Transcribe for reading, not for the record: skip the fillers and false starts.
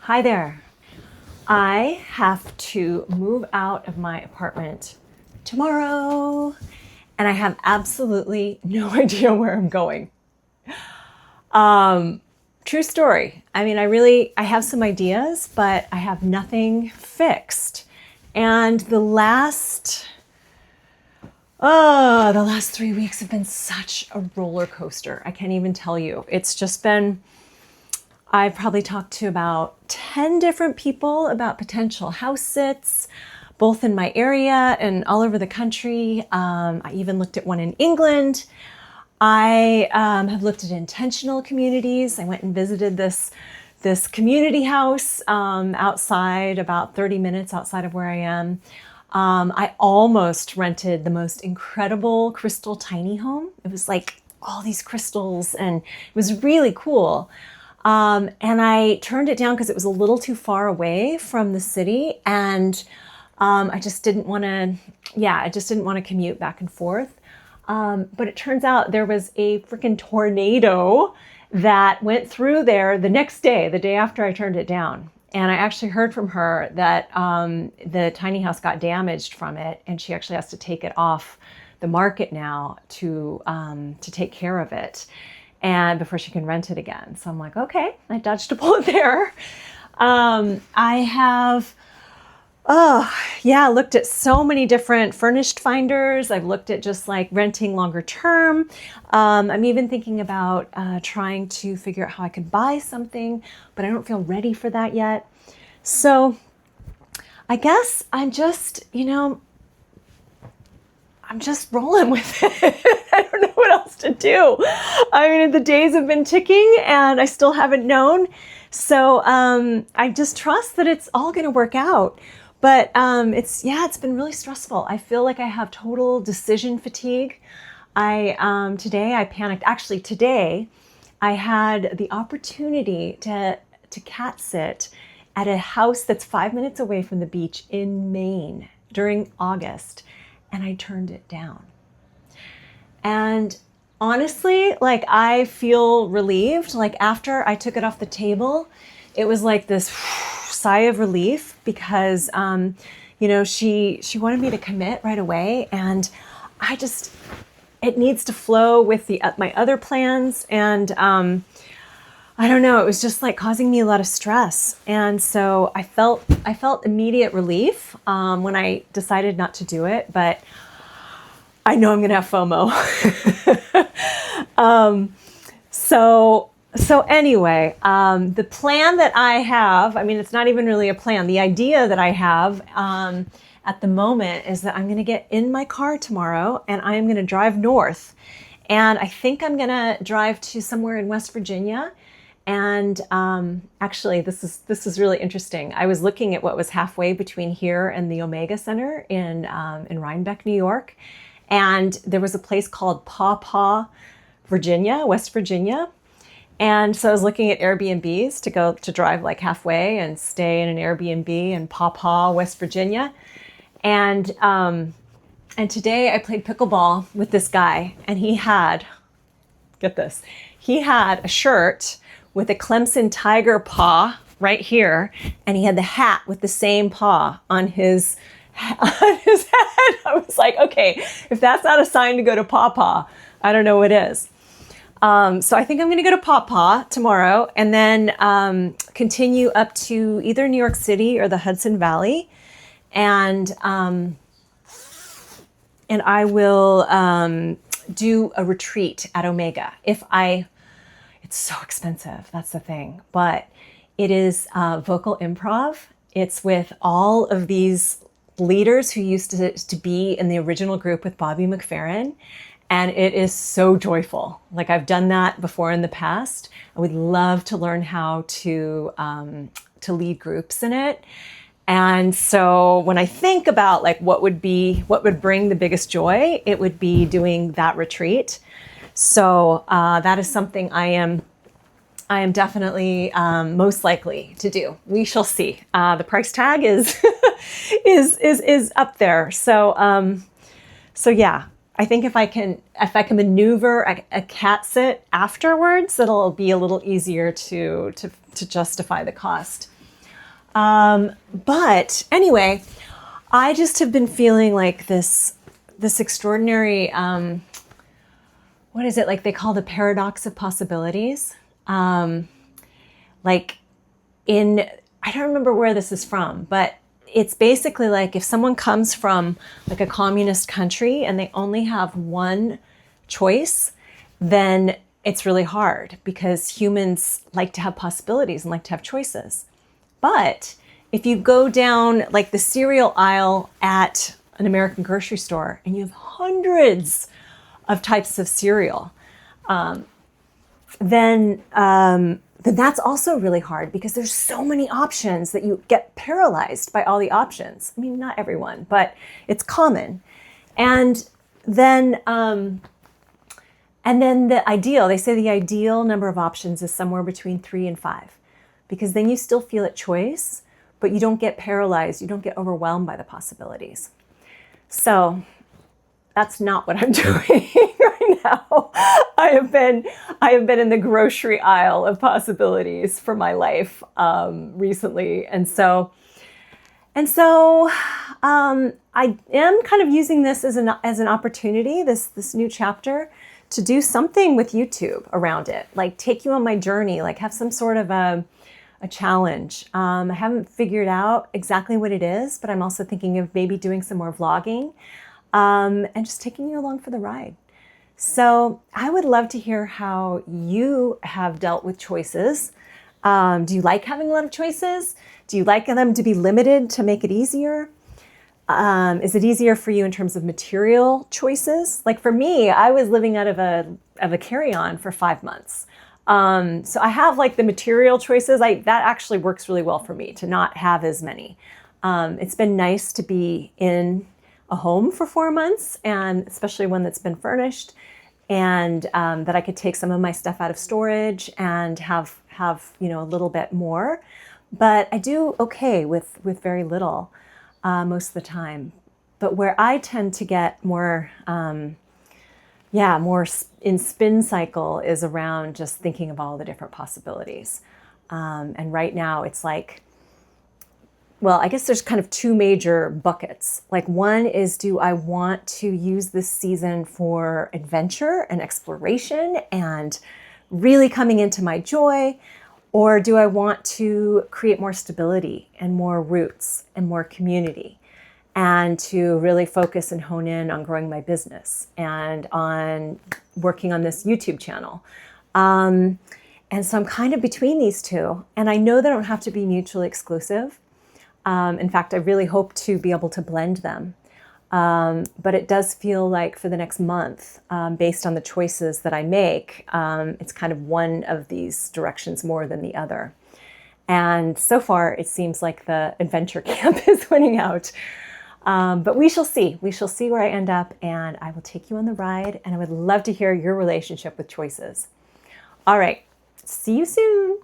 Hi there. I have to move out of my apartment tomorrow, and I have absolutely no idea where I'm going. True story. I mean, I have some ideas, but I have nothing fixed. And the last 3 weeks have been such a roller coaster. I can't even tell you. It's just been, I've probably talked to about 10 different people about potential house sits, both in my area and all over the country. I even looked at one in England. I have looked at intentional communities. I went and visited this community house outside, about 30 minutes outside of where I am. I almost rented the most incredible crystal tiny home. It was like all these crystals, and it was really cool. And I turned it down because it was a little too far away from the city, and I just didn't want to commute back and forth. But it turns out there was a freaking tornado that went through there the next day, the day after I turned it down. And I actually heard from her that the tiny house got damaged from it, and she actually has to take it off the market now to take care of it, and before she can rent it again. So I'm like, okay, I dodged a bullet there. I have looked at so many different furnished finders. I've looked at just like renting longer term. I'm even thinking about trying to figure out how I could buy something, but I don't feel ready for that yet. So I guess I'm just rolling with it. I don't know what else to do. I mean, the days have been ticking and I still haven't known. So I just trust that it's all going to work out. But it's been really stressful. I feel like I have total decision fatigue. Today I panicked. Actually, today I had the opportunity to cat sit at a house that's 5 minutes away from the beach in Maine during August, and I turned it down. And honestly, like, I feel relieved. Like, after I took it off the table, it was like this sigh of relief because, she wanted me to commit right away, and it needs to flow with my other plans. And I don't know, it was just like causing me a lot of stress. And so I felt immediate relief when I decided not to do it, but I know I'm going to have FOMO. So anyway, the plan that I have, I mean, it's not even really a plan. The idea that I have at the moment is that I'm going to get in my car tomorrow and I am going to drive north. And I think I'm going to drive to somewhere in West Virginia. And actually, this is really interesting. I was looking at what was halfway between here and the Omega Center in Rhinebeck, New York. And there was a place called Paw Paw, Virginia, West Virginia. And so I was looking at Airbnbs to drive like halfway and stay in an Airbnb in Paw Paw, West Virginia. And today I played pickleball with this guy, and he had a shirt with a Clemson tiger paw right here, and he had the hat with the same paw on his head. I was like, okay, if that's not a sign to go to Paw Paw, I don't know what is. So I think I'm going to go to Paw Paw tomorrow, and then continue up to either New York City or the Hudson Valley, and I will do a retreat at Omega. It's so expensive, that's the thing, but it is vocal improv. It's with all of these leaders who used to be in the original group with Bobby McFerrin. And it is so joyful. Like, I've done that before in the past. I would love to learn how to lead groups in it. And so when I think about like what would bring the biggest joy, it would be doing that retreat. So that is something I am definitely most likely to do. We shall see. The price tag is is up there. So yeah. I think if I can maneuver a cat sit afterwards, it'll be a little easier to justify the cost. But anyway, I just have been feeling like this extraordinary, what is it? Like they call the paradox of possibilities. Like I don't remember where this is from, but it's basically like if someone comes from like a communist country and they only have one choice, then it's really hard because humans like to have possibilities and like to have choices. But if you go down like the cereal aisle at an American grocery store and you have hundreds of types of cereal, then that's also really hard because there's so many options that you get paralyzed by all the options. I mean, not everyone, but it's common. And then they say the ideal number of options is somewhere between 3 and 5, because then you still feel at choice, but you don't get paralyzed. You don't get overwhelmed by the possibilities. So that's not what I'm doing right now. I have been in the grocery aisle of possibilities for my life recently, and so I am kind of using this as an opportunity, this new chapter, to do something with YouTube around it, like take you on my journey, like have some sort of a challenge. I haven't figured out exactly what it is, but I'm also thinking of maybe doing some more vlogging and just taking you along for the ride. So I would love to hear how you have dealt with choices. Do you like having a lot of choices? Do you like them to be limited to make it easier? Is it easier for you in terms of material choices? Like for me, I was living out of a carry-on for 5 months. So I have like the material choices. That actually works really well for me to not have as many. It's been nice to be in a home for 4 months, and especially one that's been furnished, and that I could take some of my stuff out of storage and have a little bit more. But I do okay with very little most of the time. But where I tend to get more in spin cycle is around just thinking of all the different possibilities. And right now it's like, well, I guess there's kind of 2 major buckets. Like one is, do I want to use this season for adventure and exploration and really coming into my joy? Or do I want to create more stability and more roots and more community, and to really focus and hone in on growing my business and on working on this YouTube channel? And so I'm kind of between these two, and I know they don't have to be mutually exclusive. In fact, I really hope to be able to blend them. But it does feel like for the next month, based on the choices that I make, it's kind of one of these directions more than the other. And so far, it seems like the adventure camp is winning out. But we shall see. We shall see where I end up, and I will take you on the ride, and I would love to hear your relationship with choices. All right. See you soon.